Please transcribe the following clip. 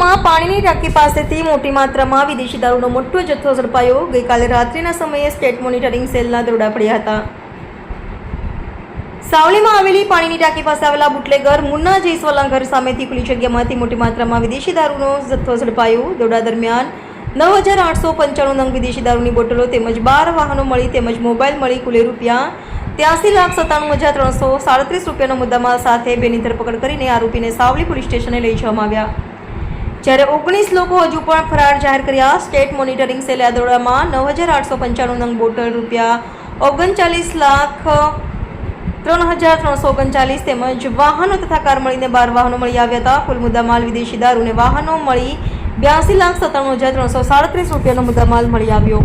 સાવલીમાં પાણીની ટાંકી પાસેથી મોટી માત્રામાં વિદેશી દારૂનો મોટો જથ્થો ઝડપાયો। ગઈકાલે રાત્રિના સમયે સ્ટેટ મોનિટરિંગ સેલના દરોડા પડ્યા હતા। સાવલીમાં આવેલી પાણીની ટાંકી પાસે આવેલા બુટલેગર મુન્ના જયસ્વાલના ઘર સામેથી ખુલ્લી જગ્યામાંથી મોટી માત્રામાં વિદેશી દારૂનો જથ્થો ઝડપાયો। દરોડા દરમિયાન 9895 નંગ વિદેશી દારૂની બોટલો તેમજ 12 વાહનો મળી તેમજ મોબાઈલ મળી કુલ ₹83,97,337 રૂપિયાનો મુદ્દામાલ સાથે બેની ધરપકડ કરીને આરોપીને સાવલી પોલીસ સ્ટેશને લઈ જવામાં આવ્યા, જ્યારે 19 લોકો હજુ પણ ફરાર જાહેર કર્યા। સ્ટેટ મોનિટરિંગ સેલે આ દરોડામાં 9895 નંગ બોટલ ₹39,03,339 તેમજ વાહનો તથા કાર મળીને 12 વાહનો મળી આવ્યા હતા। કુલ મુદ્દામાલ વિદેશી દારૂ અને વાહનો મળી ₹82,97,337 રૂપિયાનો મુદ્દામાલ મળી આવ્યો।